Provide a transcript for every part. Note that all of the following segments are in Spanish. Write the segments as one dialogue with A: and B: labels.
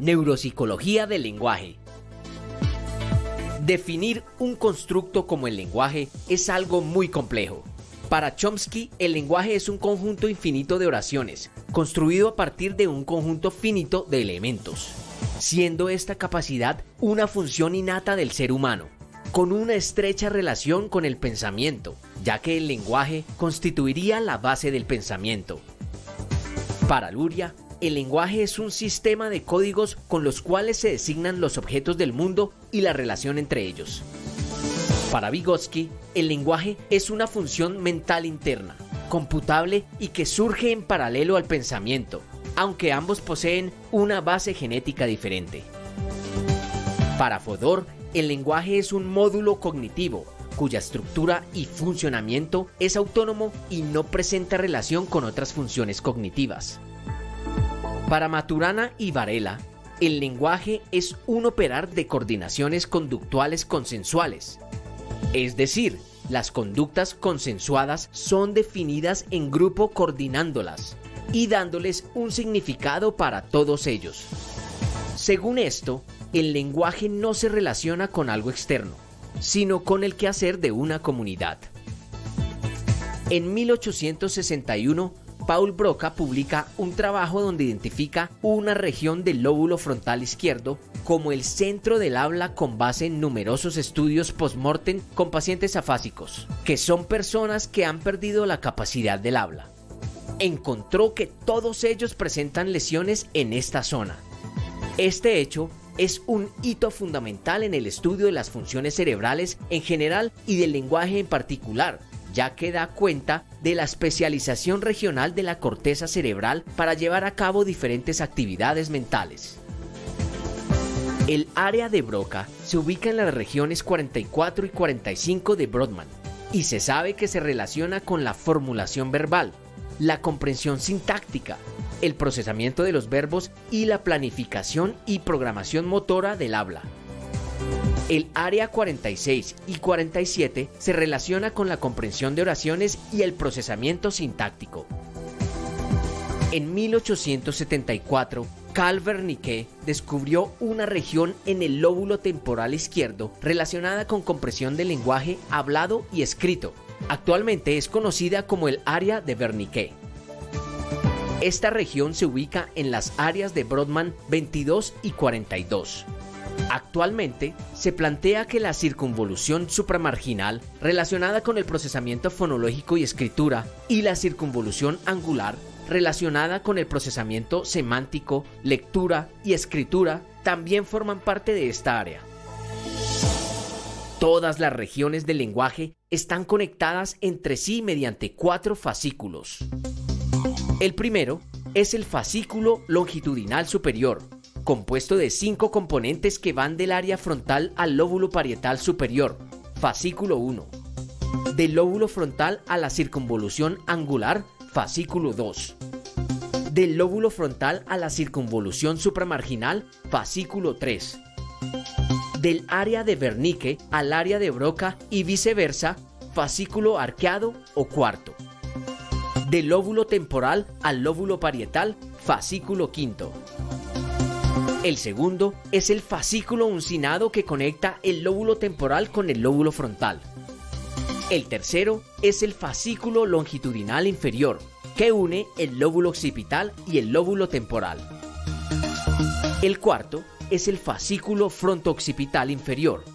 A: Neuropsicología del lenguaje. Definir un constructo como el lenguaje es algo muy complejo. Para Chomsky, el lenguaje es un conjunto infinito de oraciones, construido a partir de un conjunto finito de elementos, siendo esta capacidad una función innata del ser humano, con una estrecha relación con el pensamiento, ya que el lenguaje constituiría la base del pensamiento. Para Luria, el lenguaje es un sistema de códigos con los cuales se designan los objetos del mundo y la relación entre ellos. Para Vygotsky, el lenguaje es una función mental interna, computable y que surge en paralelo al pensamiento, aunque ambos poseen una base genética diferente. Para Fodor, el lenguaje es un módulo cognitivo, cuya estructura y funcionamiento es autónomo y no presenta relación con otras funciones cognitivas. Para Maturana y Varela, el lenguaje es un operar de coordinaciones conductuales consensuales. Es decir, las conductas consensuadas son definidas en grupo coordinándolas y dándoles un significado para todos ellos. Según esto, el lenguaje no se relaciona con algo externo, sino con el quehacer de una comunidad. En 1861, Paul Broca publica un trabajo donde identifica una región del lóbulo frontal izquierdo como el centro del habla con base en numerosos estudios post-mortem con pacientes afásicos, que son personas que han perdido la capacidad del habla. Encontró que todos ellos presentan lesiones en esta zona. Este hecho es un hito fundamental en el estudio de las funciones cerebrales en general y del lenguaje en particular, ya que da cuenta de la especialización regional de la corteza cerebral para llevar a cabo diferentes actividades mentales. El área de Broca se ubica en las regiones 44 y 45 de Brodmann y se sabe que se relaciona con la formulación verbal, la comprensión sintáctica, el procesamiento de los verbos y la planificación y programación motora del habla. El área 46 y 47 se relaciona con la comprensión de oraciones y el procesamiento sintáctico. En 1874, Carl Wernicke descubrió una región en el lóbulo temporal izquierdo relacionada con comprensión del lenguaje hablado y escrito. Actualmente es conocida como el área de Wernicke. Esta región se ubica en las áreas de Brodmann 22 y 42. Actualmente, se plantea que la circunvolución supramarginal, relacionada con el procesamiento fonológico y escritura, y la circunvolución angular, relacionada con el procesamiento semántico, lectura y escritura, también forman parte de esta área. Todas las regiones del lenguaje están conectadas entre sí mediante 4 fascículos. El primero es el fascículo longitudinal superior, compuesto de 5 componentes que van del área frontal al lóbulo parietal superior, fascículo 1. Del lóbulo frontal a la circunvolución angular, fascículo 2. Del lóbulo frontal a la circunvolución supramarginal, fascículo 3. Del área de Wernicke al área de Broca y viceversa, fascículo arqueado o cuarto. Del lóbulo temporal al lóbulo parietal, fascículo quinto. El segundo es el fascículo uncinado que conecta el lóbulo temporal con el lóbulo frontal. El tercero es el fascículo longitudinal inferior, que une el lóbulo occipital y el lóbulo temporal. El cuarto es el fascículo fronto-occipital inferior,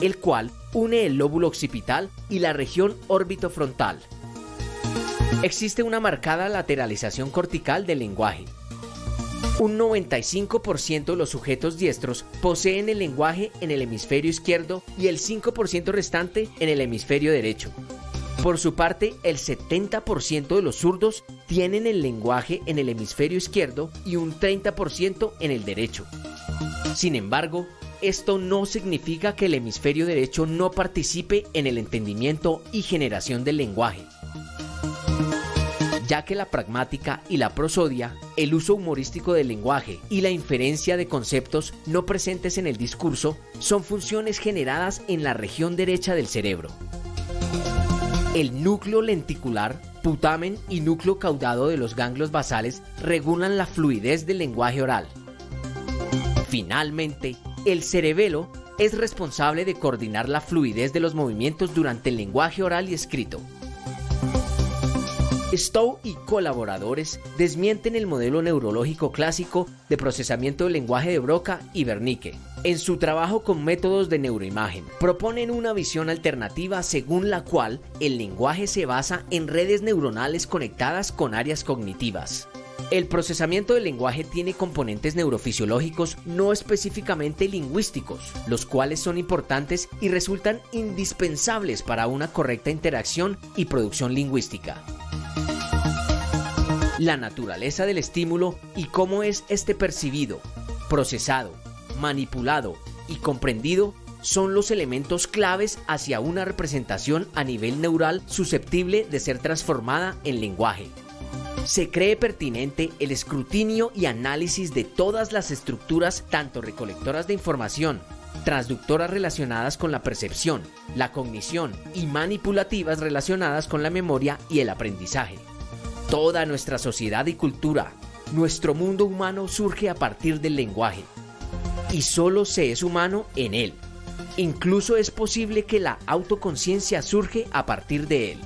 A: el cual une el lóbulo occipital y la región órbito-frontal. Existe una marcada lateralización cortical del lenguaje. Un 95% de los sujetos diestros poseen el lenguaje en el hemisferio izquierdo y el 5% restante en el hemisferio derecho. Por su parte, el 70% de los zurdos tienen el lenguaje en el hemisferio izquierdo y un 30% en el derecho. Sin embargo, esto no significa que el hemisferio derecho no participe en el entendimiento y generación del lenguaje, ya que la pragmática y la prosodia, el uso humorístico del lenguaje y la inferencia de conceptos no presentes en el discurso son funciones generadas en la región derecha del cerebro. El núcleo lenticular, putamen y núcleo caudado de los ganglios basales regulan la fluidez del lenguaje oral. Finalmente, el cerebelo es responsable de coordinar la fluidez de los movimientos durante el lenguaje oral y escrito. Stowe y colaboradores desmienten el modelo neurológico clásico de procesamiento del lenguaje de Broca y Wernicke. En su trabajo con métodos de neuroimagen, proponen una visión alternativa según la cual el lenguaje se basa en redes neuronales conectadas con áreas cognitivas. El procesamiento del lenguaje tiene componentes neurofisiológicos no específicamente lingüísticos, los cuales son importantes y resultan indispensables para una correcta interacción y producción lingüística. La naturaleza del estímulo y cómo es este percibido, procesado, manipulado y comprendido son los elementos claves hacia una representación a nivel neural susceptible de ser transformada en lenguaje. Se cree pertinente el escrutinio y análisis de todas las estructuras, tanto recolectoras de información, transductoras relacionadas con la percepción, la cognición y manipulativas relacionadas con la memoria y el aprendizaje. Toda nuestra sociedad y cultura, nuestro mundo humano surge a partir del lenguaje, y solo se es humano en él. Incluso es posible que la autoconciencia surge a partir de él.